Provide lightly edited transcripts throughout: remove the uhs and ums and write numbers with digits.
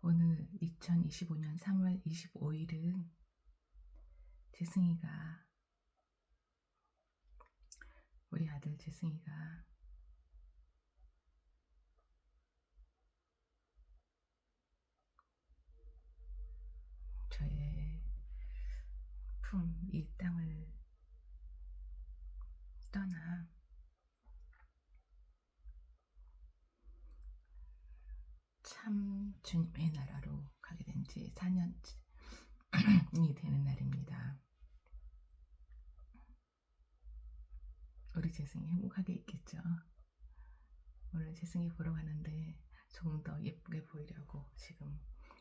오늘 2025년 3월 25일은 재승이가, 우리 아들 재승이가 저의 이 땅을 떠나 참 주님의 나라로 가게 된 지 4년이 되는 날입니다. 우리 재승이 행복하게 있겠죠. 오늘 재승이 보러 가는데 조금 더 예쁘게 보이려고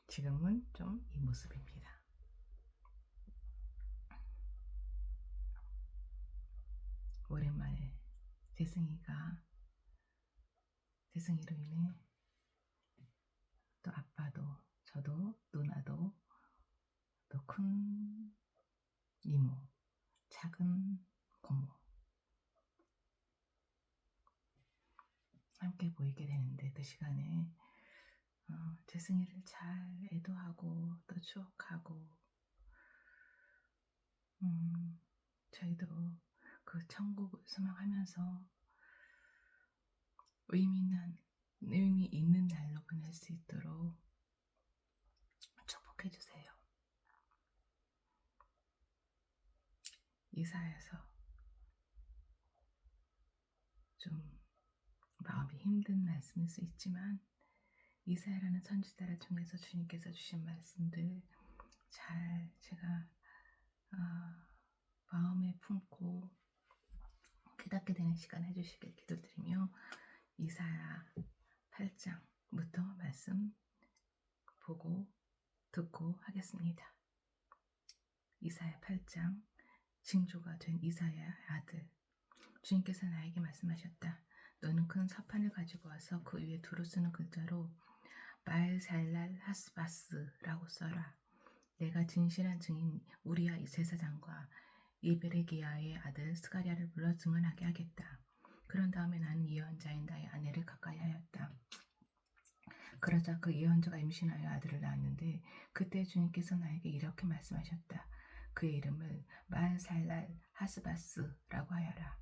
지금은 좀 이 모습입니다. 오랜만에 재승이로 인해 또 아빠도 저도 누나도 또 큰 이모, 작은 고모 함께 보이게 되는데, 그 시간에 재승이를 잘 애도하고 또 추억하고, 저희도 그 천국을 소망하면서 의미 있는 날로 보낼 수 있도록 축복해 주세요. 이사해서 좀 마음이 힘든 말씀일 수 있지만, 이사야라는 선지자를 통해서 주님께서 주신 말씀들 잘 제가 마음에 품고 깨닫게 되는 시간 해주시길 기도드리며, 이사야 8장부터 말씀 보고 듣고 하겠습니다. 이사야 8장. 징조가 된 이사야의 아들. 주님께서 나에게 말씀하셨다. 너는 큰 서판을 가지고 와서 그 위에 두루 쓰는 글자로 말살랄 하스바스라고 써라. 내가 진실한 증인 우리야 제사장과 이베레기야의 아들 스가랴를 불러 증언하게 하겠다. 그런 다음에 나는 예언자인 나의 아내를 가까이 하였다. 그러자 그 예언자가 임신하여 아들을 낳았는데, 그때 주님께서 나에게 이렇게 말씀하셨다. 그의 이름을 말살랄 하스바스라고 하여라.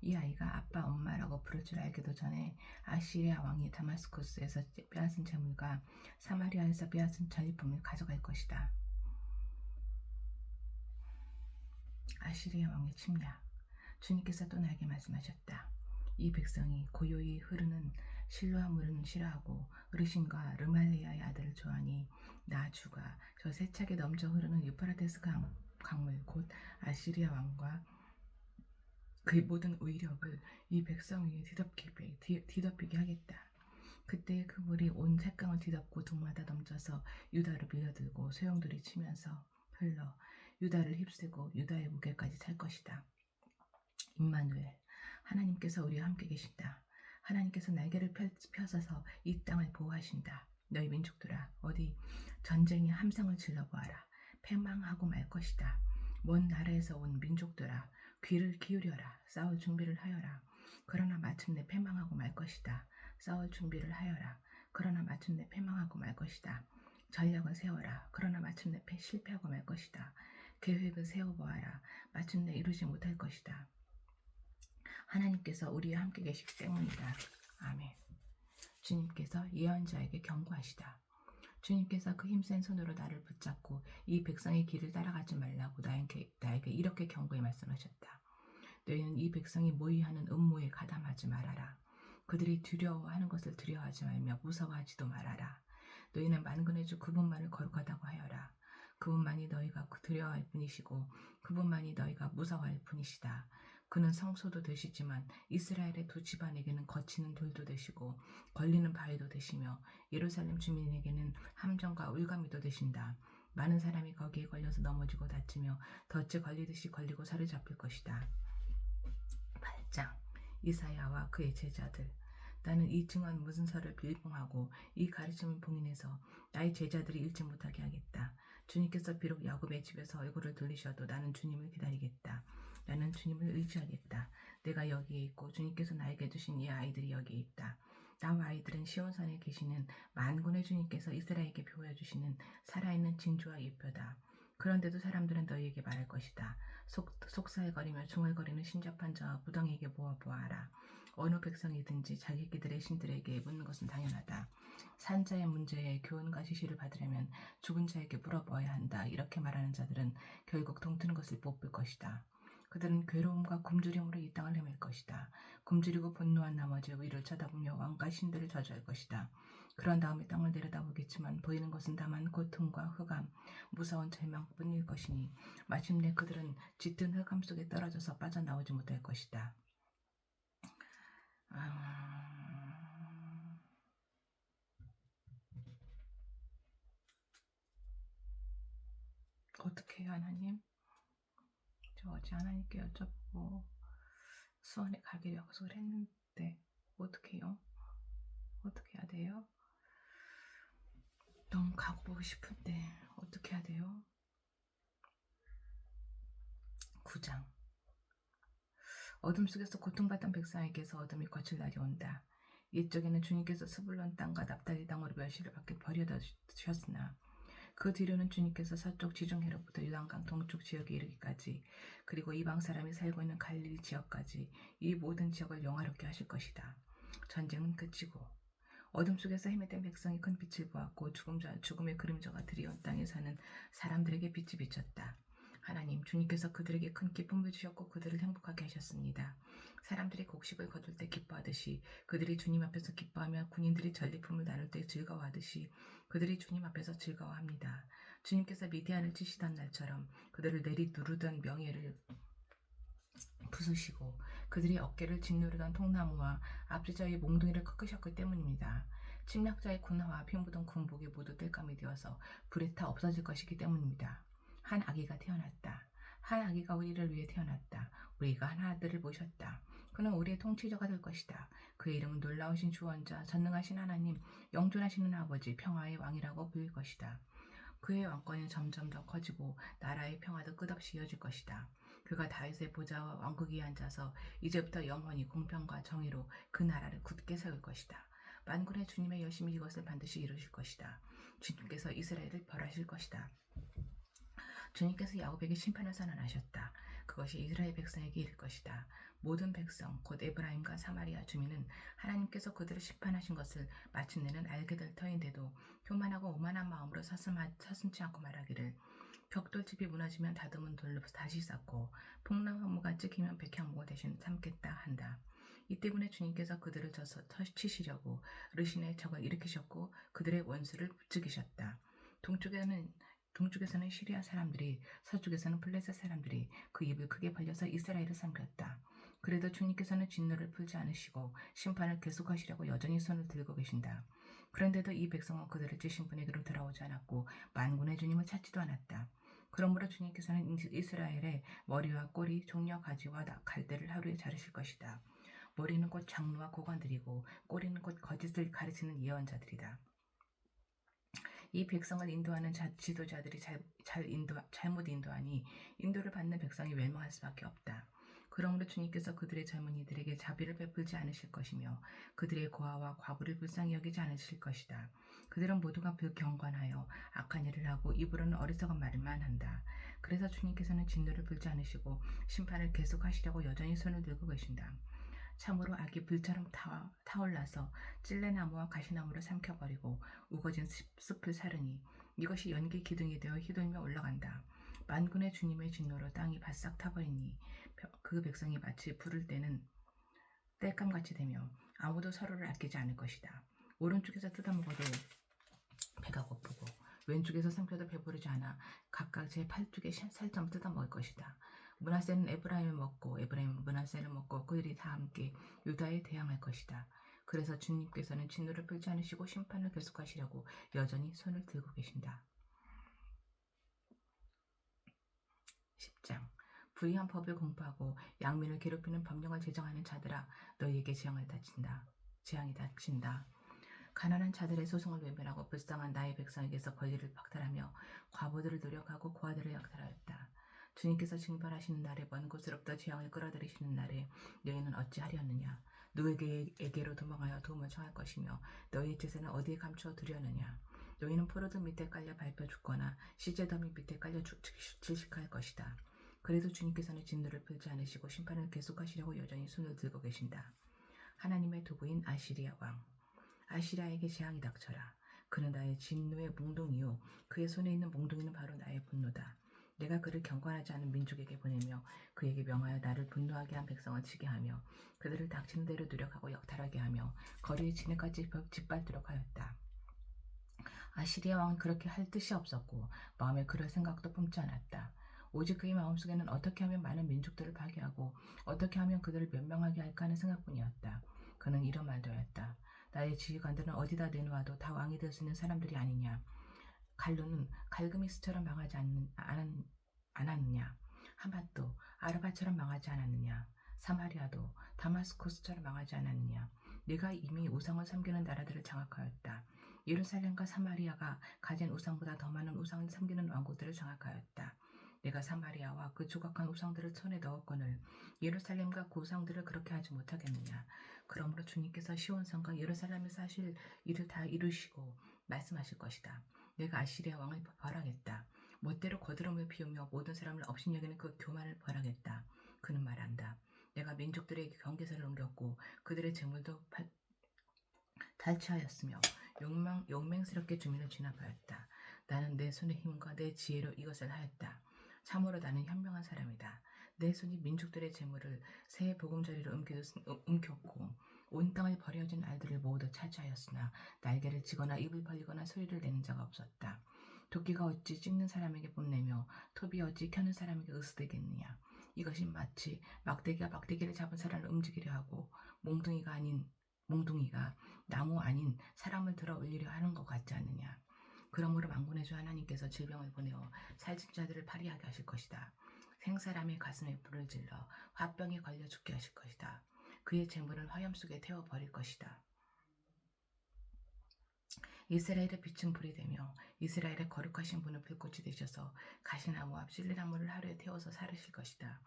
이 아이가 아빠 엄마라고 부를 줄 알기도 전에 아시리아 왕이 다마스쿠스에서 빼앗은 재물과 사마리아에서 빼앗은 전리품을 가져갈 것이다. 아시리아 왕의 침략. 주님께서 또 나에게 말씀하셨다. 이 백성이 고요히 흐르는 실로암 물은 싫어하고 르신과 르말리아의 아들을 좋아하니 나 주가 저 세차게 넘쳐 흐르는 유프라테스 강물 곧 아시리아 왕과 그의 모든 의력을 이 백성 위에 뒤덮이게 하겠다. 그때 그 물이 온 색강을 뒤덮고 동마다 넘쳐서 유다를 밀려들고 소용돌이 치면서 흘러 유다를 휩쓰고 유다의 무게까지 찰 것이다. 임마누엘, 하나님께서 우리와 함께 계신다. 하나님께서 날개를 펴서서 이 땅을 보호하신다. 너희 민족들아, 어디 전쟁의 함성을 질러보아라. 패망하고 말 것이다. 먼 나라에서 온 민족들아, 귀를 기울여라. 싸울 준비를 하여라. 그러나 마침내 패망하고 말 것이다. 싸울 준비를 하여라. 그러나 마침내 패망하고 말 것이다. 전략을 세워라. 그러나 마침내 실패하고 말 것이다. 계획을 세워보아라. 마침내 이루지 못할 것이다. 하나님께서 우리와 함께 계시기 때문이다. 아멘. 주님께서 예언자에게 경고하시다. 주님께서 그 힘센 손으로 나를 붙잡고 이 백성의 길을 따라가지 말라고 나에게 이렇게 경고해 말씀하셨다. 너희는 이 백성이 모의하는 음모에 가담하지 말아라. 그들이 두려워하는 것을 두려워하지 말며 무서워하지도 말아라. 너희는 만군의 주 그분만을 거룩하다고 하여라. 그분만이 너희가 두려워할 뿐이시고 그분만이 너희가 무서워할 뿐이시다. 그는 성소도 되시지만 이스라엘의 두 집안에게는 거치는 돌도 되시고 걸리는 바위도 되시며 예루살렘 주민에게는 함정과 울가미도 되신다. 많은 사람이 거기에 걸려서 넘어지고 다치며 덫에 걸리듯이 걸리고 사로잡힐 것이다. 8장. 이사야와 그의 제자들. 나는 이 증언 문서를 빌봉하고 이 가르침을 봉인해서 나의 제자들이 읽지 못하게 하겠다. 주님께서 비록 야곱의 집에서 얼굴을 돌리셔도 나는 주님을 기다리겠다. 나는 주님을 의지하겠다. 내가 여기에 있고 주님께서 나에게 주신 이 아이들이 여기에 있다. 나와 아이들은 시온산에 계시는 만군의 주님께서 이스라엘에게 보여주시는 살아있는 징조와 예표다. 그런데도 사람들은 너희에게 말할 것이다. 속살거리며 중얼거리는 신접한 자와 무당에게 모아보아라. 어느 백성이든지 자기들의 신들에게 묻는 것은 당연하다. 산자의 문제에 교훈과 지시를 받으려면 죽은 자에게 물어봐야 한다. 이렇게 말하는 자들은 결국 동트는 것을 못 볼 것이다. 그들은 괴로움과 굶주림으로 이 땅을 헤맬 것이다. 굶주리고 분노한 나머지 위를 쳐다보며 왕과 신들을 저주할 것이다. 그런 다음에 땅을 내려다보겠지만 보이는 것은 다만 고통과 흑암, 무서운 절망뿐일 것이니 마침내 그들은 짙은 흑암 속에 떨어져서 빠져나오지 못할 것이다. 어떻게 해요, 하나님? 저 어제 하나님께 여쭤보고 수원에 가기로 약속을 했는데 어떻게 해요? 어떻게 해야 돼요? 너무 가고 보고 싶은데 어떻게 해야 돼요? 9장. 어둠 속에서 고통받던 백성에게서 어둠이 거칠 날이 온다. 이쪽에는 주님께서 스불론 땅과 납달리 땅으로 멸시를 받게 버려다 주셨으나 그 뒤로는 주님께서 서쪽 지중해로부터 유단강 동쪽 지역에 이르기까지 그리고 이방 사람이 살고 있는 갈릴리 지역까지 이 모든 지역을 영화롭게 하실 것이다. 전쟁은 그치고 어둠 속에서 헤매던 백성이 큰 빛을 보았고 죽음의 그림자가 드리운 땅에 사는 사람들에게 빛이 비쳤다. 하나님, 주님께서 그들에게 큰 기쁨을 주셨고 그들을 행복하게 하셨습니다. 사람들이 곡식을 거둘 때 기뻐하듯이 그들이 주님 앞에서 기뻐하며 군인들이 전리품을 나눌 때 즐거워하듯이 그들이 주님 앞에서 즐거워합니다. 주님께서 미디안을 치시던 날처럼 그들을 내리누르던 명예를 부수시고 그들이 어깨를 짓누르던 통나무와 압지자의 몽둥이를 꺾으셨기 때문입니다. 침략자의 군화와 피 묻은 군복이 모두 땔감이 되어서 불에 타 없어질 것이기 때문입니다. 한 아기가 태어났다. 한 아기가 우리를 위해 태어났다. 우리가 한 아들을 모셨다. 그는 우리의 통치자가 될 것이다. 그의 이름은 놀라우신 주원자, 전능하신 하나님, 영존하시는 아버지, 평화의 왕이라고 불릴 것이다. 그의 왕권은 점점 더 커지고 나라의 평화도 끝없이 이어질 것이다. 그가 다윗의 보좌와 왕국 위에 앉아서 이제부터 영원히 공평과 정의로 그 나라를 굳게 세울 것이다. 만군의 주님의 여심이 이것을 반드시 이루실 것이다. 주님께서 이스라엘을 벌하실 것이다. 주님께서 야곱에게 심판을 선언하셨다. 그것이 이스라엘 백성에게 이를 것이다. 모든 백성, 곧 에브라임과 사마리아 주민은 하나님께서 그들을 심판하신 것을 마침내는 알게 될 터인데도 교만하고 오만한 마음으로 서슴지 않고 말하기를 벽돌집이 무너지면 다듬은 돌로 다시 쌓고 폭나무가 찍히면 백향목을 대신 삼겠다 한다. 이 때문에 주님께서 그들을 치시려고 르신의 적을 일으키셨고 그들의 원수를 부추기셨다. 동쪽에서는 시리아 사람들이, 서쪽에서는 블레셋 사람들이 그 입을 크게 벌려서 이스라엘을 삼켰다. 그래도 주님께서는 진노를 풀지 않으시고 심판을 계속하시려고 여전히 손을 들고 계신다. 그런데도 이 백성은 그들을 찌신 분에게로 돌아오지 않았고 만군의 주님을 찾지도 않았다. 그러므로 주님께서는 이스라엘의 머리와 꼬리, 종려 가지와 갈대를 하루에 자르실 것이다. 머리는 곧 장로와 고관들이고 꼬리는 곧 거짓을 가르치는 예언자들이다. 이 백성을 인도하는 지도자들이 잘못 인도하니 인도를 받는 백성이 멸망할 수밖에 없다. 그러므로 주님께서 그들의 젊은이들에게 자비를 베풀지 않으실 것이며 그들의 고아와 과부를 불쌍히 여기지 않으실 것이다. 그들은 모두가 불경건하여 악한 일을 하고 입으로는 어리석은 말만 한다. 그래서 주님께서는 진노를 풀지 않으시고 심판을 계속하시려고 여전히 손을 들고 계신다. 참으로 악이 불처럼 타올라서 찔레나무와 가시나무를 삼켜버리고 우거진 숲을 사르니 이것이 연기 기둥이 되어 휘둘며 올라간다. 만군의 주님의 진노로 땅이 바싹 타버리니 그 백성이 마치 불을 때는 땔감같이 되며 아무도 서로를 아끼지 않을 것이다. 오른쪽에서 뜯어먹어도 배가 고프고 왼쪽에서 삼켜도 배부르지 않아 각각 제 팔뚝에 살점 뜯어먹을 것이다. 므낫세는 에브라임을 먹고 에브라임은 므낫세를 먹고 그들이 다 함께 유다에 대항할 것이다. 그래서 주님께서는 진노를 풀지 않으시고 심판을 계속하시려고 여전히 손을 들고 계신다. 10장. 불의한 법을 공포하고 양민을 괴롭히는 법령을 제정하는 자들아 너희에게 재앙이 닥친다. 가난한 자들의 소송을 외면하고 불쌍한 나의 백성에게서 권리를 박탈하며 과부들을 노력하고 고아들을 약탈하였다. 주님께서 징벌하시는 날에 먼 곳으로부터 재앙을 끌어들이시는 날에 너희는 어찌하려느냐. 누구에게로 도망하여 도움을 청할 것이며 너희의 제사는 어디에 감추어 두려느냐. 너희는 포로들 밑에 깔려 밟혀 죽거나 시제더미 밑에 깔려 질식할 것이다. 그래도 주님께서는 진노를 풀지 않으시고 심판을 계속하시려고 여전히 손을 들고 계신다. 하나님의 도구인 아시리아 왕. 아시리아에게 재앙이 닥쳐라. 그는 나의 진노의 몽둥이요 그의 손에 있는 몽둥이는 바로 나의 분노다. 내가 그를 경건하지 않은 민족에게 보내며 그에게 명하여 나를 분노하게 한 백성을 치게 하며 그들을 닥치는 대로 누력하고 역탈하게 하며 거리의 진해까지 짓밟도록 하였다. 아시리아 왕은 그렇게 할 뜻이 없었고 마음에 그럴 생각도 품지 않았다. 오직 그의 마음속에는 어떻게 하면 많은 민족들을 파괴하고 어떻게 하면 그들을 멸망하게 할까 하는 생각뿐이었다. 그는 이런 말도 하였다. 나의 지휘관들은 어디다 내놓아도 다 왕이 될 수 있는 사람들이 아니냐. 갈루는 갈그미스처럼 망하지 않았느냐. 하맛도 아르바처럼 망하지 않았느냐. 사마리아도 다마스코스처럼 망하지 않았느냐. 네가 이미 우상을 섬기는 나라들을 장악하였다. 예루살렘과 사마리아가 가진 우상보다 더 많은 우상을 섬기는 왕국들을 장악하였다. 내가 사마리아와 그 조각한 우상들을 손에 넣었거늘 예루살렘과 그 우상들을 그렇게 하지 못하겠느냐. 그러므로 주님께서 시온성과 예루살렘에서 하실 일을 다 이루시고 말씀하실 것이다. 내가 아시리아 왕을 벌하겠다. 멋대로 거드름을 피우며 모든 사람을 업신여기는 그 교만을 벌하겠다. 그는 말한다. 내가 민족들에게 경계선을 옮겼고 그들의 재물도 탈취하였으며 용맹스럽게 주민을 진압하였다. 나는 내 손의 힘과 내 지혜로 이것을 하였다. 참으로 나는 현명한 사람이다. 내 손이 민족들의 재물을 새 보금자리로 옮겼고 온 땅을 버려진 알들을 모두 차지하였으나 날개를 치거나 입을 벌리거나 소리를 내는 자가 없었다. 도끼가 어찌 찍는 사람에게 뽐내며 톱이 어찌 켜는 사람에게 으스대겠느냐. 이것이 마치 막대기가 막대기를 잡은 사람을 움직이려 하고 몽둥이가 나무 아닌 사람을 들어 올리려 하는 것 같지 않느냐. 그러므로 만군의 주 하나님께서 질병을 보내어 살찐 자들을 파리하게 하실 것이다. 생사람의 가슴에 불을 질러 화병에 걸려 죽게 하실 것이다. 그의 재물을 화염 속에 태워 버릴 것이다. 이스라엘의 빛은 불이 되며 이스라엘의 거룩하신 분은 불꽃이 되셔서 가시나무 앞 실레나무를 하루에 태워서 사르실 것이다.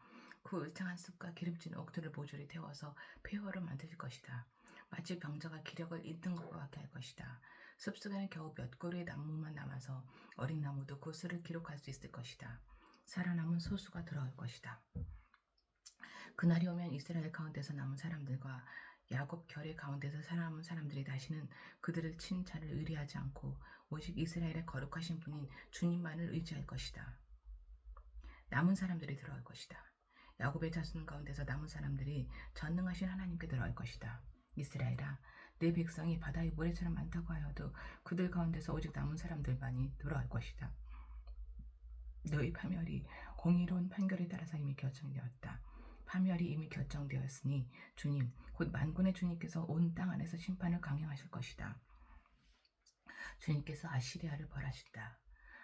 그 울창한 숲과 기름진 옥들을 모조리 태워서 폐허로 만드실 것이다. 마치 병자가 기력을 잃는 것과 같게 할 것이다. 숲속에는 겨우 몇 그루의 나무만 남아서 어린 나무도 그 수를 기록할 수 있을 것이다. 살아남은 소수가 돌아올 것이다. 그날이 오면 이스라엘 가운데서 남은 사람들과 야곱 결의 가운데서 살아남은 사람들이 다시는 그들을 친 자를 의리하지 않고 오직 이스라엘의 거룩하신 분인 주님만을 의지할 것이다. 남은 사람들이 들어올 것이다. 야곱의 자손 가운데서 남은 사람들이 전능하신 하나님께 들어올 것이다. 이스라엘아, 내 백성이 바다의 모래처럼 많다고 하여도 그들 가운데서 오직 남은 사람들만이 돌아올 것이다. 너희 파멸이 공의로운 판결에 따라서 이미 결정되었다. 파멸이 이미 결정되었으니 주님, 곧 만군의 주님께서 온 땅 안에서 심판을 강행하실 것이다. 주님께서 아시리아를 벌하신다.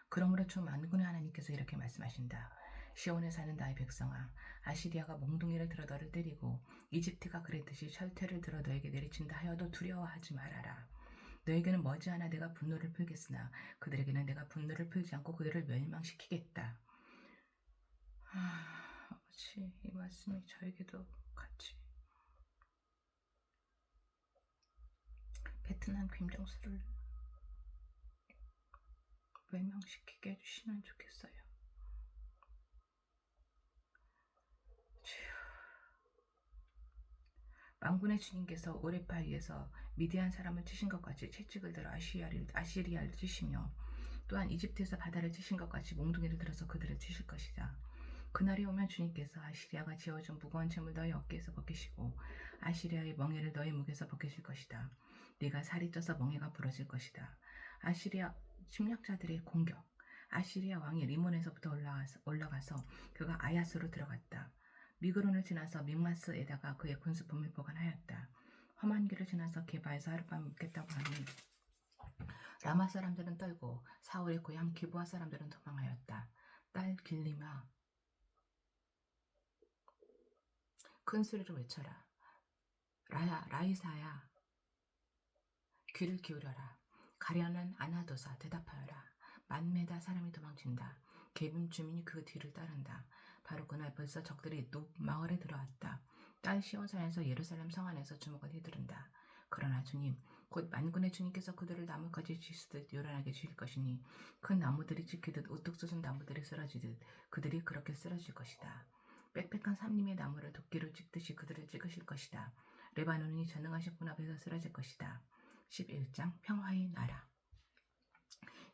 그러므로 주 만군의 하나님께서 이렇게 말씀하신다. 시온에 사는 나의 백성아, 아시리아가 몽둥이를 들어 너를 때리고 이집트가 그랬듯이 철퇴를 들어 너에게 내리친다 하여도 두려워하지 말아라. 너에게는 머지않아 내가 분노를 풀겠으나 그들에게는 내가 분노를 풀지 않고 그들을 멸망시키겠다. 아버지, 이 말씀이 저에게도 같이 베트남 김정수를 멸망시키게 해주시면 좋겠어요. 만군의 주님께서 오레파이에서 미디안 사람을 치신 것 같이 채찍을 들어 아시리아를 치시며 또한 이집트에서 바다를 치신 것 같이 몽둥이를 들어서 그들을 치실 것이다. 그날이 오면 주님께서 아시리아가 지어준 무거운 짐을 너희 어깨에서 벗기시고 아시리아의 멍에를 너희 목에서 벗기실 것이다. 네가 살이 쪄서 멍에가 부러질 것이다. 아시리아 침략자들의 공격. 아시리아 왕이 리몬에서부터 올라가서 그가 아야스로 들어갔다. 미그론을 지나서 믹마스에다가 그의 군수품을 보관하였다. 험한 길을 지나서 게바에서 하룻밤 묵겠다고 하니 라마 사람들은 떨고 사울의 고향 기브아 사람들은 도망하였다. 딸 길리마, 큰 소리로 외쳐라. 라이사야, 귀를 기울여라. 가련한 아나도사, 대답하여라. 만매다 사람이 도망친다. 개빈 주민이 그 뒤를 따른다. 바로 그날 벌써 적들이 높 마을에 들어왔다. 딸 시온산에서 예루살렘 성 안에서 주먹을 휘두른다. 그러나 주님, 곧 만군의 주님께서 그들을 나무까지 치시듯 요란하게 주실 것이니 큰 나무들이 지키듯 우뚝 솟은 나무들이 쓰러지듯 그들이 그렇게 쓰러질 것이다. 빽빽한 삼림의 나무를 도끼로 찍듯이 그들을 찍으실 것이다. 레바논이 전능하신 분 앞에서 쓰러질 것이다. 11장 평화의 나라.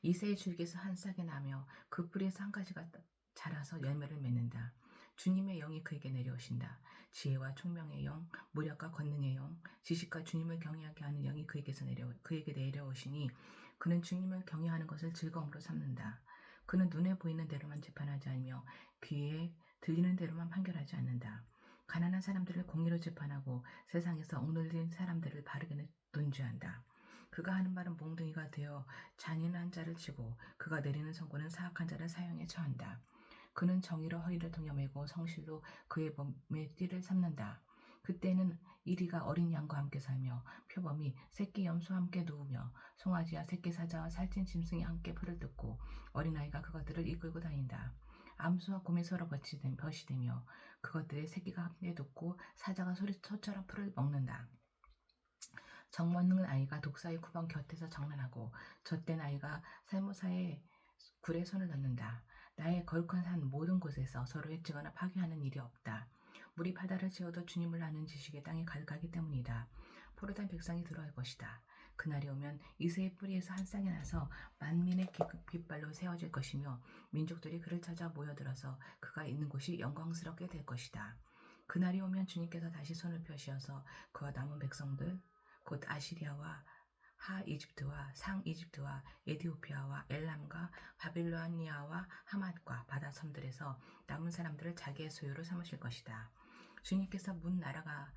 이새의 줄기에서 한 싹이 나며 그 뿌리에서 한 가지가 자라서 열매를 맺는다. 주님의 영이 그에게 내려오신다. 지혜와 총명의 영, 무력과 권능의 영, 지식과 주님을 경외하게 하는 영이 그에게 내려오시니 그는 주님을 경외하는 것을 즐거움으로 삼는다. 그는 눈에 보이는 대로만 재판하지 않으며 귀에 들리는 대로만 판결하지 않는다. 가난한 사람들을 공의로 재판하고 세상에서 억눌린 사람들을 바르게 논죄한다. 그가 하는 말은 몽둥이가 되어 잔인한 자를 치고 그가 내리는 선고는 사악한 자를 사형에 처한다. 그는 정의로 허리를 동여매고 성실로 그의 몸에 띠를 삼는다. 그때는 이리가 어린 양과 함께 살며 표범이 새끼 염소와 함께 누우며 송아지와 새끼 사자와 살찐 짐승이 함께 풀을 뜯고 어린아이가 그것들을 이끌고 다닌다. 암수와 곰이 서로 벗이되며 그것들의 새끼가 함께 눕고 사자가 소처럼 풀을 먹는다. 정먹는 아이가 독사의 구멍 곁에서 장난하고 젖된 아이가 살모사의 굴에 손을 넣는다. 나의 거룩한 산 모든 곳에서 서로 해치거나 파괴하는 일이 없다. 물이 바다를 채워도 주님을 아는 지식의 땅에 가득하기 때문이다. 포로된 백성이 들어갈 것이다. 그날이 오면 이새의 뿌리에서 한 쌍이 나서 만민의 깃발로 세워질 것이며 민족들이 그를 찾아 모여들어서 그가 있는 곳이 영광스럽게 될 것이다. 그날이 오면 주님께서 다시 손을 펴시어서 그와 남은 백성들 곧 아시리아와 하 이집트와 상 이집트와 에디오피아와 엘람과 바빌로니아와 하맛과 바다 섬들에서 남은 사람들을 자기의 소유로 삼으실 것이다. 주님께서 문 나라가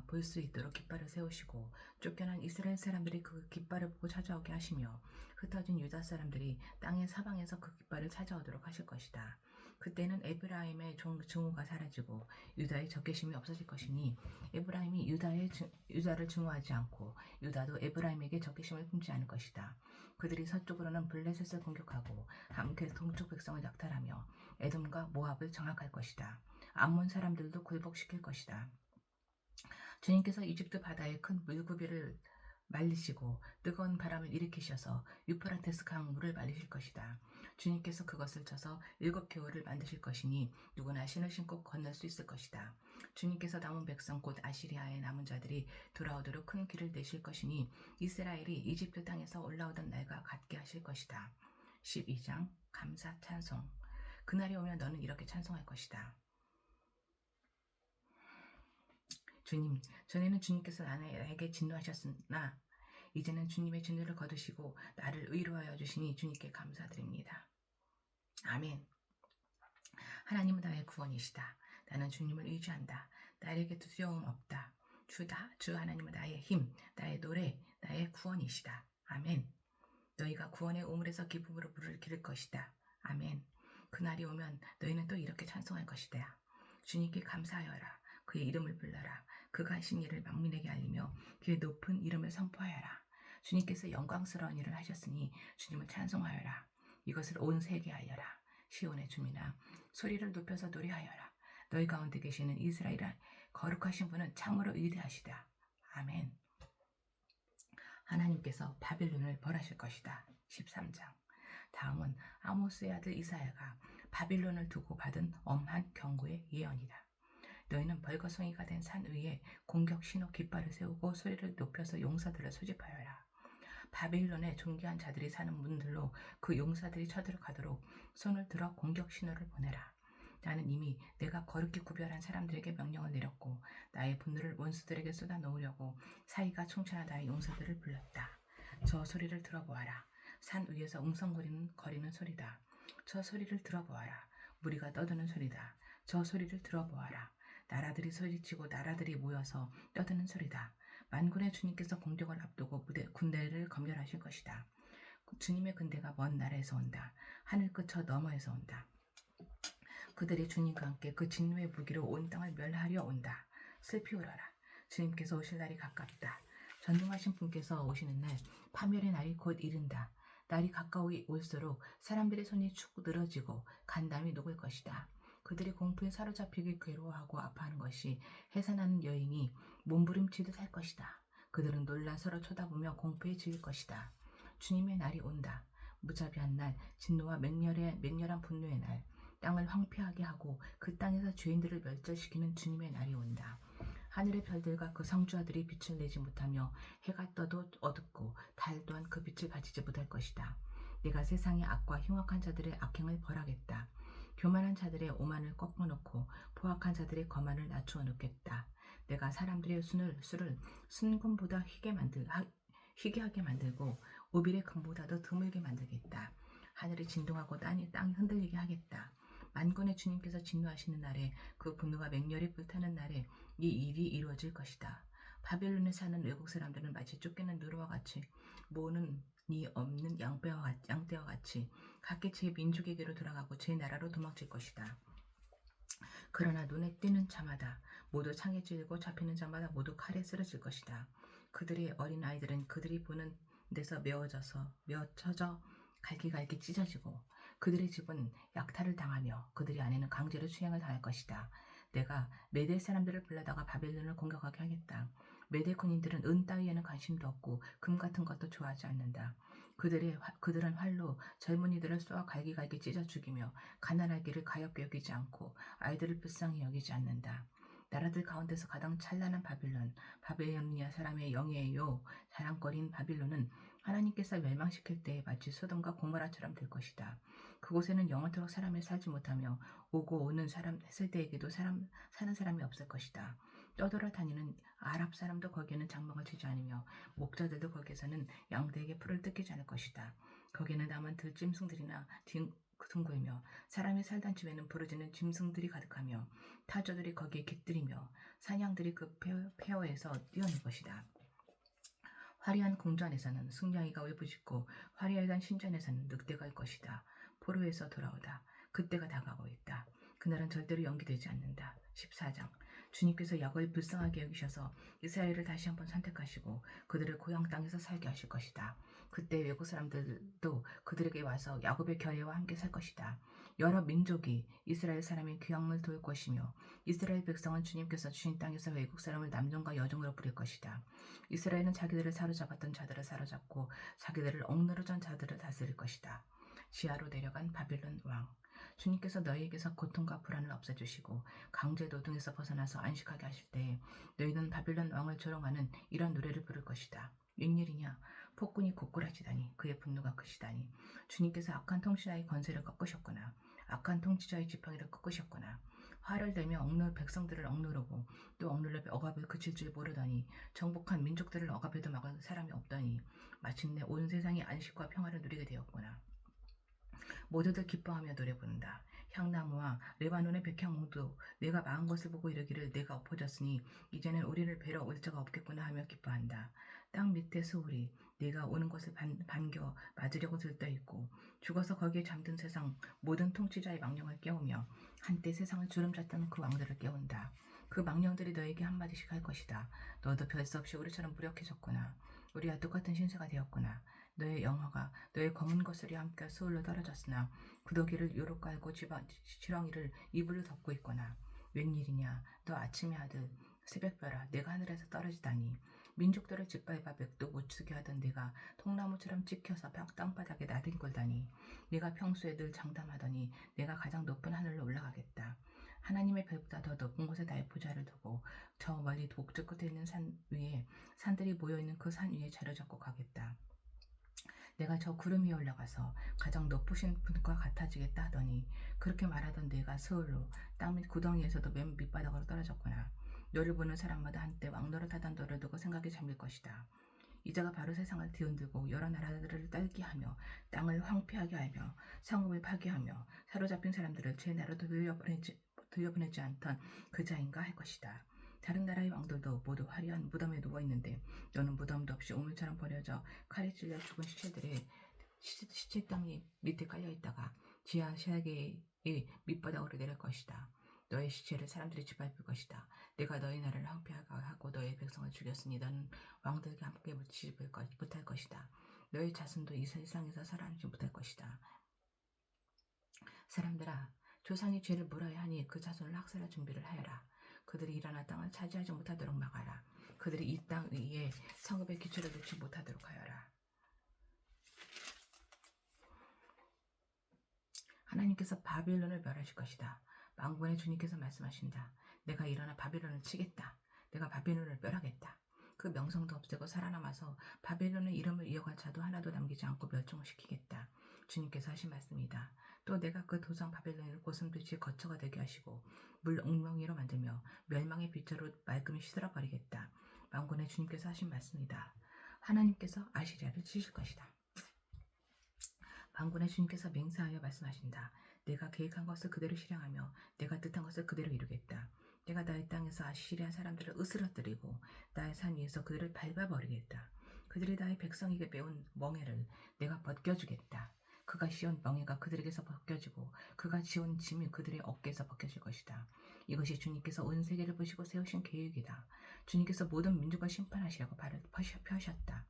볼 수 있도록 깃발을 세우시고 쫓겨난 이스라엘 사람들이 그 깃발을 보고 찾아오게 하시며 흩어진 유다 사람들이 땅의 사방에서 그 깃발을 찾아오도록 하실 것이다. 그때는 에브라임의 증오가 사라지고 유다의 적개심이 없어질 것이니 에브라임이 유다를 증오하지 않고 유다도 에브라임에게 적개심을 품지 않을 것이다. 그들이 서쪽으로는 블레셋을 공격하고 함께 동쪽 백성을 약탈하며 에돔과 모압을 장악할 것이다. 암몬 사람들도 굴복시킬 것이다. 주님께서 이집트 바다에 큰 물구비를 말리시고 뜨거운 바람을 일으키셔서 유프라테스 강 물을 말리실 것이다. 주님께서 그것을 쳐서 7개월을 만드실 것이니 누구나 신을 신고 건널 수 있을 것이다. 주님께서 남은 백성 곧 아시리아의 남은 자들이 돌아오도록 큰 길을 내실 것이니 이스라엘이 이집트 땅에서 올라오던 날과 같게 하실 것이다. 12장 감사 찬송. 그날이 오면 너는 이렇게 찬송할 것이다. 주님, 전에는 주님께서 나에게 진노하셨으나 이제는 주님의 진노를 거두시고 나를 의로하여 주시니 주님께 감사드립니다. 아멘. 하나님은 나의 구원이시다. 나는 주님을 의지한다. 나에게 두려움 없다. 주 하나님은 나의 힘, 나의 노래, 나의 구원이시다. 아멘. 너희가 구원의 우물에서 기쁨으로 물을 기를 것이다. 아멘. 그날이 오면 너희는 또 이렇게 찬송할 것이다. 주님께 감사하여라. 그의 이름을 불러라. 그가 하신 일을 만민에게 알리며 그의 높은 이름을 선포하여라. 주님께서 영광스러운 일을 하셨으니 주님을 찬송하여라. 이것을 온 세계에 알려라. 시온의 주민아, 소리를 높여서 노래하여라. 너희 가운데 계시는 이스라엘아, 거룩하신 분은 참으로 위대하시다. 아멘. 하나님께서 바빌론을 벌하실 것이다. 13장. 다음은 아모스의 아들 이사야가 바빌론을 두고 받은 엄한 경고의 예언이다. 너희는 벌거숭이가 된 산 위에 공격 신호 깃발을 세우고 소리를 높여서 용사들을 소집하여라. 바빌론의 존귀한 자들이 사는 문들로 그 용사들이 쳐들어가도록 손을 들어 공격 신호를 보내라. 나는 이미 내가 거룩히 구별한 사람들에게 명령을 내렸고 나의 분노를 원수들에게 쏟아놓으려고 사이가 충천한 나의 용사들을 불렀다. 저 소리를 들어보아라. 산 위에서 웅성거리는 소리다. 저 소리를 들어보아라. 무리가 떠드는 소리다. 저 소리를 들어보아라. 나라들이 소리치고 나라들이 모여서 떠드는 소리다. 만군의 주님께서 공격을 앞두고 군대를 검열하실 것이다. 주님의 군대가 먼 나라에서 온다. 하늘 끝저 너머에서 온다. 그들이 주님과 함께 그 진노의 무기로 온 땅을 멸하려 온다. 슬피 울어라. 주님께서 오실 날이 가깝다. 전능하신 분께서 오시는 날, 파멸의 날이 곧 이른다. 날이 가까이 올수록 사람들의 손이 축 늘어지고 간담이 녹을 것이다. 그들이 공포에 사로잡히게 괴로워하고 아파하는 것이 해산하는 여인이 몸부림치듯 할 것이다. 그들은 놀라 서로 쳐다보며 공포에 질릴 것이다. 주님의 날이 온다. 무자비한 날, 진노와 맹렬한 분노의 날, 땅을 황폐하게 하고 그 땅에서 죄인들을 멸절시키는 주님의 날이 온다. 하늘의 별들과 그 성주아들이 빛을 내지 못하며 해가 떠도 어둡고 달 또한 그 빛을 가지지 못할 것이다. 내가 세상의 악과 흉악한 자들의 악행을 벌하겠다. 교만한 자들의 오만을 꺾어놓고 포악한 자들의 거만을 낮추어 놓겠다. 내가 사람들의 술을 순금보다 희게 하게 만들고 오빌의 금보다도 드물게 만들겠다. 하늘이 진동하고 땅이 흔들리게 하겠다. 만군의 주님께서 진노하시는 날에 그 분노가 맹렬히 불타는 날에 이 일이 이루어질 것이다. 바벨론에 사는 외국 사람들은 마치 쫓기는 누르와 같이 모는 이 없는 양떼와 같이 각기 제 민족에게로 돌아가고 제 나라로 도망칠 것이다. 그러나 눈에 띄는 자마다 모두 창에 찔리고 잡히는 자마다 모두 칼에 쓰러질 것이다. 그들의 어린 아이들은 그들이 보는 데서 메어쳐져 갈기갈기 찢어지고 그들의 집은 약탈을 당하며 그들의 아내는 강제로 추행을 당할 것이다. 내가 메대 사람들을 불러다가 바벨론을 공격하게 하겠다. 메대 군인들은 은 따위에는 관심도 없고 금 같은 것도 좋아하지 않는다. 그들은 활로 젊은이들을 쏘아 갈기갈기 찢어 죽이며 가난하기를 가엾게 여기지 않고 아이들을 불쌍히 여기지 않는다. 나라들 가운데서 가장 찬란한 바벨로니아 사람의 영예요 자랑거리인 바빌론은 하나님께서 멸망시킬 때에 마치 소돔과 고모라처럼 될 것이다. 그곳에는 영원토록 사람이 살지 못하며 오고 오는 세대에게도 사는 사람이 없을 것이다. 떠돌아다니는 아랍 사람도 거기에는 장막을 치지 않으며 목자들도 거기에서는 양들에게 풀을 뜯기지 않을 것이다. 거기에는 다만 들짐승들이나 둥글며 사람이 살던 집에는 부르짖는 짐승들이 가득하며 타조들이 거기에 깃들이며 사냥들이 그 폐허에서 뛰어놀 것이다. 화려한 궁전에서는 승냥이가 울부짖고 화려하던 신전에서는 늑대가 올 것이다. 포로에서 돌아오다. 그때가 다가오고 있다. 그날은 절대로 연기되지 않는다. 14장 주님께서 야곱을 불쌍하게 여기셔서 이스라엘을 다시 한번 선택하시고 그들을 고향 땅에서 살게 하실 것이다. 그때 외국 사람들도 그들에게 와서 야곱의 결례와 함께 살 것이다. 여러 민족이 이스라엘 사람의 귀향을 도울 것이며 이스라엘 백성은 주님께서 주신 땅에서 외국 사람을 남종과 여종으로 부릴 것이다. 이스라엘은 자기들을 사로잡았던 자들을 사로잡고 자기들을 억누르던 자들을 다스릴 것이다. 지하로 내려간 바빌론 왕 주님께서 너희에게서 고통과 불안을 없애주시고 강제 노동에서 벗어나서 안식하게 하실 때에 너희는 바빌론 왕을 조롱하는 이런 노래를 부를 것이다. 웬일이냐 폭군이 고꾸라지다니 그의 분노가 크시다니 주님께서 악한 통치자의 권세를 꺾으셨구나. 악한 통치자의 지팡이를 꺾으셨구나. 화를 내며 백성들을 억누르고 또 억눌러 억압을 그칠 줄 모르더니 정복한 민족들을 억압해도 막을 사람이 없더니 마침내 온 세상이 안식과 평화를 누리게 되었구나. 모두들 기뻐하며 노래 부른다. 향나무와 레바논의 백향목도 내가 망한 것을 보고 이르기를 내가 엎어졌으니 이제는 우리를 뵈러 올 자가 없겠구나 하며 기뻐한다. 땅 밑에 소울이 내가 오는 것을 반겨 맞으려고 들떠있고 죽어서 거기에 잠든 세상 모든 통치자의 망령을 깨우며 한때 세상을 주름잡던 그 왕들을 깨운다. 그 망령들이 너에게 한마디씩 할 것이다. 너도 별 수 없이 우리처럼 무력해졌구나. 우리와 똑같은 신세가 되었구나. 너의 영화가 너의 검은 거슬이와 함께 서울로 떨어졌으나 구더기를 요로 깔고 지렁이를 이불로 덮고 있거나 웬일이냐 너 아침의 아들 새벽별아 내가 하늘에서 떨어지다니 민족들을 짓밟아 맥도 못 추게 하던 내가 통나무처럼 찍혀서 땅바닥에 나뒹굴다니 내가 평소에 늘 장담하더니 내가 가장 높은 하늘로 올라가겠다. 하나님의 별보다 더 높은 곳에 나의 보좌를 두고 저 멀리 북쪽 끝에 있는 산 위에 산들이 모여있는 그 산 위에 자리 잡고 가겠다. 내가 저 구름 위에 올라가서 가장 높으신 분과 같아지겠다 하더니 그렇게 말하던 내가 서울로 땅 밑 구덩이에서도 맨 밑바닥으로 떨어졌구나. 너를 보는 사람마다 한때 왕노릇하던 너를 두고 생각이 잠길 것이다. 이자가 바로 세상을 뒤흔들고 여러 나라들을 딸게 하며 땅을 황폐하게 하며 성읍을 파괴하며 사로잡힌 사람들을 제 나라로 돌려보내지 않던 그 자인가 할 것이다. 다른 나라의 왕들도 모두 화려한 무덤에 누워있는데 너는 무덤도 없이 우물처럼 버려져 칼에 찔려 죽은 시체들의 시체 땅이 밑에 깔려있다가 지하 세계의 밑바닥으로 내릴 것이다. 너의 시체를 사람들이 짓밟을 것이다. 내가 너희 나라를 황폐하게 하고 너의 백성을 죽였으니 너는 왕들과 함께 못할 것이다. 너의 자손도 이 세상에서 살아남지 못할 것이다. 사람들아 조상이 죄를 물어야 하니 그 자손을 학살할 준비를 하여라. 그들이 일어나 땅을 차지하지 못하도록 막아라. 그들이 이 땅 위에 성읍의 기초를 놓지 못하도록 하여라. 하나님께서 바빌론을 멸하실 것이다. 만군의 주님께서 말씀하신다. 내가 일어나 바빌론을 치겠다. 내가 바빌론을 멸하겠다. 그 명성도 없애고 살아남아서 바빌론의 이름을 이어갈 자도 하나도 남기지 않고 멸종시키겠다. 주님께서 하신 말씀이다. 또 내가 그 도성 바빌론을 고슴도치의 거처가 되게 하시고 물 웅덩이로 만들며 멸망의 빗자루 말끔히 시들어버리겠다. 만군의 주님께서 하신 말씀이다. 하나님께서 아시리아를 치실 것이다. 만군의 주님께서 맹세하여 말씀하신다. 내가 계획한 것을 그대로 실행하며 내가 뜻한 것을 그대로 이루겠다. 내가 나의 땅에서 아시리아 사람들을 으스러뜨리고 나의 산 위에서 그들을 밟아버리겠다. 그들이 나의 백성에게 배운 멍에를 내가 벗겨주겠다. 그가 씌운 멍에가 그들에게서 벗겨지고 그가 지은 짐이 그들의 어깨에서 벗겨질 것이다. 이것이 주님께서 온 세계를 보시고 세우신 계획이다. 주님께서 모든 민족을 심판하시라고 발을 펴셨다.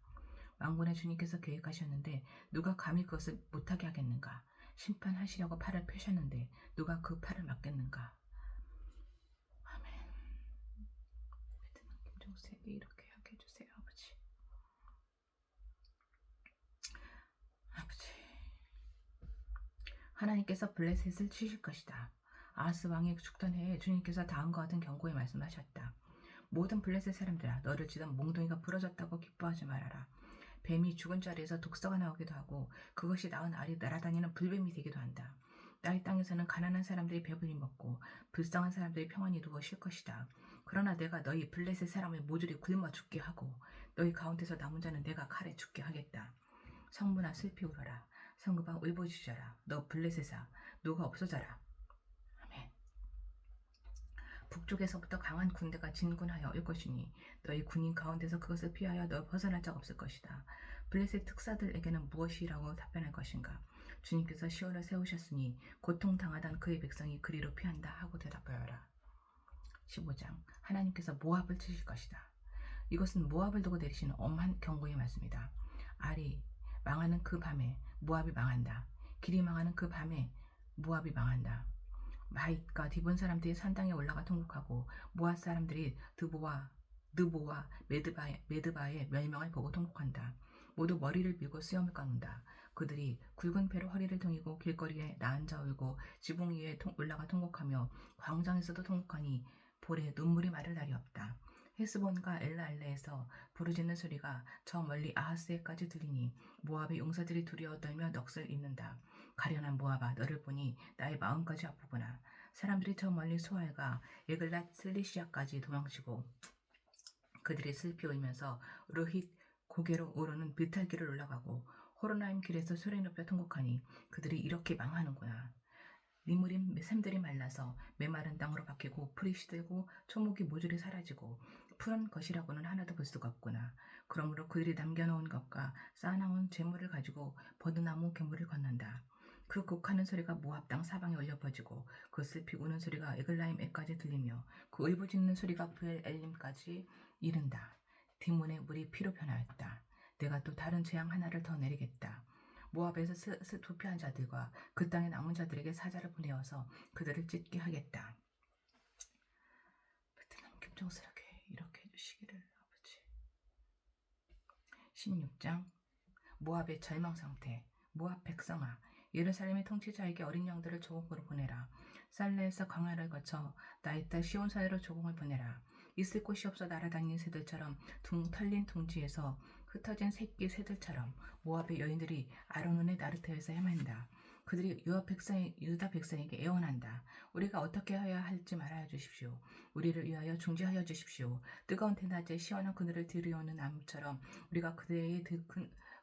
만군의 주님께서 계획하셨는데 누가 감히 그것을 못하게 하겠는가? 심판하시려고 팔을 펴셨는데 누가 그 팔을 막겠는가? 아멘. 베트남 김정수에게 이렇게 하게 해주세요, 아버지. 아버지. 하나님께서 블레셋을 치실 것이다. 아하스 왕이 죽던 해에 주님께서 다음과 같은 경고에 말씀하셨다. 모든 블레셋 사람들아, 너를 치던 몽둥이가 부러졌다고 기뻐하지 말아라. 뱀이 죽은 자리에서 독사가 나오기도 하고 그것이 낳은 알이 날아다니는 불뱀이 되기도 한다. 나의 땅에서는 가난한 사람들이 배불리 먹고 불쌍한 사람들이 평안히 누워 쉴 것이다. 그러나 내가 너희 블레셋 사람의 모조리 굶어 죽게 하고 너희 가운데서 남은 자는 내가 칼에 죽게 하겠다. 성문아 슬피 울어라. 성읍아 울부짖어라. 너 블레셋아 너가 없어져라. 아멘. 북쪽에서부터 강한 군대가 진군하여 올 것이니 너희 군인 가운데서 그것을 피하여 너 벗어날 자가 없을 것이다. 블레셋 특사들에게는 무엇이라고 답변할 것인가? 주님께서 시온을 세우셨으니 고통당하던 그의 백성이 그리로 피한다 하고 대답하여라. 15장. 하나님께서 모압을 치실 것이다. 이것은 모압을 두고 내리시는 엄한 경고의 말씀이다. 알이 망하는 그 밤에 모압이 망한다. 길이 망하는 그 밤에 모압이 망한다. 마잇과 디본 사람들이 산당에 올라가 통곡하고 모압 사람들이 느보와 메드바의 멸망을 보고 통곡한다. 모두 머리를 밀고 수염을 깎는다. 그들이 굵은 배로 허리를 동이고 길거리에 나앉아 울고 지붕 위에 올라가 통곡하며 광장에서도 통곡하니 볼에 눈물이 마를 날이 없다. 헤스본과 엘라알레에서 부르짖는 소리가 저 멀리 아하스에까지 들리니 모압의 용사들이 두려워 떨며 넋을 잃는다. 가련한 모압아, 너를 보니 나의 마음까지 아프구나. 사람들이 저 멀리 소알과 에글랏 슬리시아까지 도망치고 그들이 슬피 울면서 루힛 고개로 오르는 비탈길을 올라가고 호로나임 길에서 소리 높여 통곡하니 그들이 이렇게 망하는구나. 니무림 샘들이 말라서 메마른 땅으로 바뀌고 풀이 시들고 초목이 모조리 사라지고 푸른 것이라고는 하나도 볼 수가 없구나. 그러므로 그들이 남겨놓은 것과 쌓아놓은 재물을 가지고 버드나무 괴물을 건넌다. 그 곡하는 소리가 모압 땅 사방에 울려 퍼지고 그 슬피 우는 소리가 에글라임에까지 들리며 그 울부짖는 소리가 브엘 엘림까지 이른다. 디몬의 물이 피로 변하였다. 내가 또 다른 재앙 하나를 더 내리겠다. 모압에서 도피한 자들과 그 땅에 남은 자들에게 사자를 보내어서 그들을 찢게 하겠다. 베트남 김정수에게 이렇게 해주시기를 아버지. 16장. 모압의 절망상태. 모압 백성아, 예루살렘의 통치자에게 어린 양들을 조공으로 보내라. 살레에서 광야를 거쳐 나의 딸 시온 사이로 조공을 보내라. 있을 곳이 없어 날아다니는 새들처럼 털린 둥지에서 흩어진 새끼 새들처럼 모압의 여인들이 아르논의 나르트에서 헤맨다. 그들이 유다 백성에게 애원한다. 우리가 어떻게 해야 할지 말하여 주십시오. 우리를 위하여 중재하여 주십시오. 뜨거운 대낮에 시원한 그늘을 들이오는 나무처럼 우리가 그대의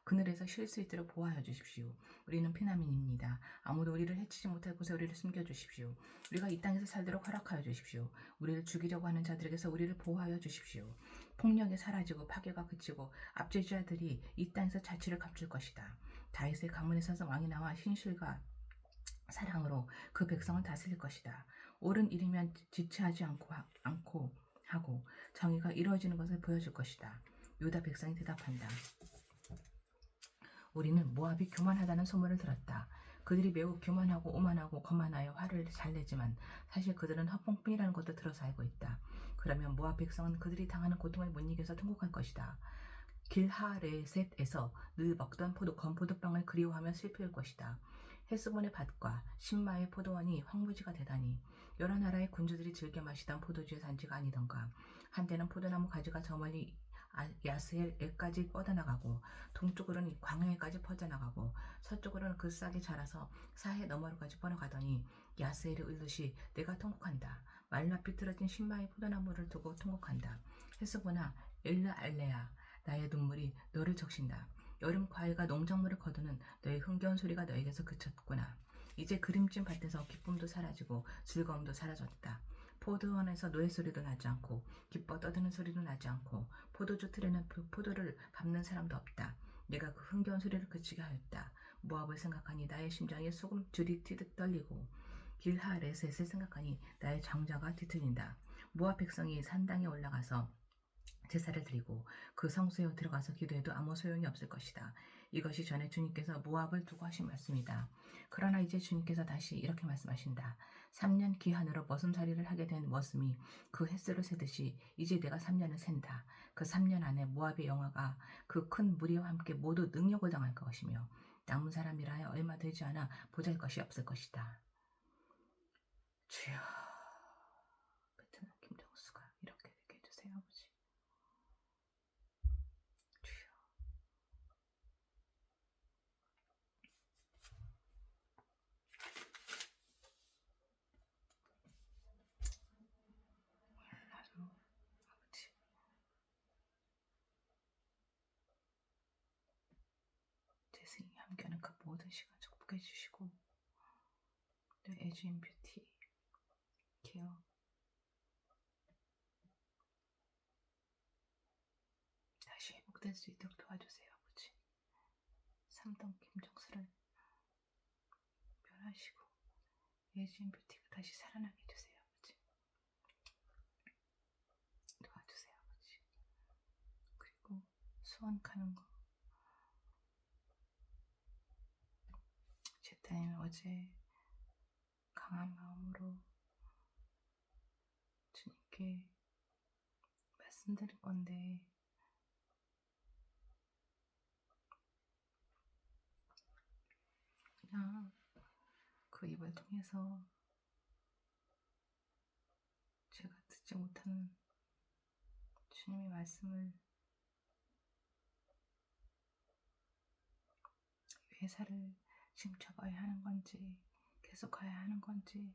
그늘에서 쉴 수 있도록 보호하여 주십시오. 우리는 피난민입니다. 아무도 우리를 해치지 못할 곳에 우리를 숨겨주십시오. 우리가 이 땅에서 살도록 허락하여 주십시오. 우리를 죽이려고 하는 자들에게서 우리를 보호하여 주십시오. 폭력이 사라지고 파괴가 그치고 압제자들이 이 땅에서 자취를 감출 것이다. 다윗의 가문에서 왕이 나와 신실과 사랑으로 그 백성을 다스릴 것이다. 옳은 일이면 지체하지 않고 하고 정의가 이루어지는 것을 보여줄 것이다. 유다 백성이 대답한다. 우리는 모압이 교만하다는 소문을 들었다. 그들이 매우 교만하고 오만하고 거만하여 화를 잘 내지만 사실 그들은 헛봉뿐이라는 것도 들어서 알고 있다. 그러면 모압 백성은 그들이 당하는 고통을 못 이겨서 통곡할 것이다. 길하레셋에서 늘 먹던 건포도빵을 그리워하며 슬플 것이다. 헤스본의 밭과 신마의 포도원이 황무지가 되다니 여러 나라의 군주들이 즐겨 마시던 포도주의 산지가 아니던가. 한때는 포도나무 가지가 저 멀리 야스엘에까지 뻗어나가고 동쪽으로는 광야에까지 퍼져나가고 서쪽으로는 그 싹이 자라서 사해 너머로까지 뻗어가더니 야스엘의 을듯이 내가 통곡한다. 말라 비틀어진 신마의 포도나무를 두고 통곡한다. 헤스본아 엘르알레야 나의 눈물이 너를 적신다. 여름 과일과 농작물을 거두는 너의 흥겨운 소리가 너에게서 그쳤구나. 이제 그림진 밭에서 기쁨도 사라지고 즐거움도 사라졌다. 포도원에서 노랫소리도 나지 않고 기뻐 떠드는 소리도 나지 않고 포도주 틀에는 포도를 밟는 사람도 없다. 내가 그 흥겨운 소리를 그치게 하였다. 모압을 생각하니 나의 심장이 소금줄이 튀듯 떨리고 길하레셋을 생각하니 나의 장자가 뒤틀린다. 모압 백성이 산당에 올라가서 제사를 드리고 그 성소에 들어가서 기도해도 아무 소용이 없을 것이다. 이것이 전에 주님께서 모압을 두고 하신 말씀이다. 그러나 이제 주님께서 다시 이렇게 말씀하신다. 3년 기한으로 머슴살이를 하게 된 머슴이 그 햇수를 세듯이 이제 내가 3년을 센다. 그 3년 안에 모압의 영화가 그 큰 무리와 함께 모두 능력을 당할 것이며 남은 사람이라 하여 얼마 되지 않아 보잘것이 없을 것이다. 주여, 베트남 김정수가 이렇게 되게 해주세요, 아버지. 아버지, 재승이 함께하는 그 모든 시간 축복해 주시고 또 에즈인 뷰티 케어 다시 회복될 수 있도록 도와주세요, 아버지. 삼동 김정수를 변화시고 에즈인 뷰티가 다시 살아나게 해주세요, 아버지. 도와주세요, 아버지. 그리고 수원 가는 거 제 딸은 어제 강한 마음으로 주님께 말씀드린 건데 그냥 그 입을 통해서 제가 듣지 못하는 주님의 말씀을 회사를 심쳐가야 하는 건지 계속 가야 하는 건지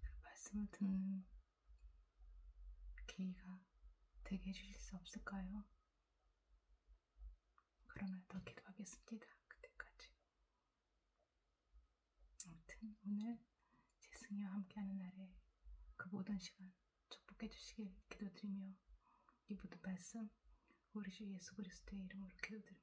그 말씀을 듣는 계기가 되게 해주실 수 없을까요? 그러면 더 기도하겠습니다. 그때까지. 아무튼 오늘 재승이와 함께하는 날에 그 모든 시간 축복해 주시길 기도드리며 이 모든 말씀 우리 주 예수 그리스도의 이름으로 기도드립니다.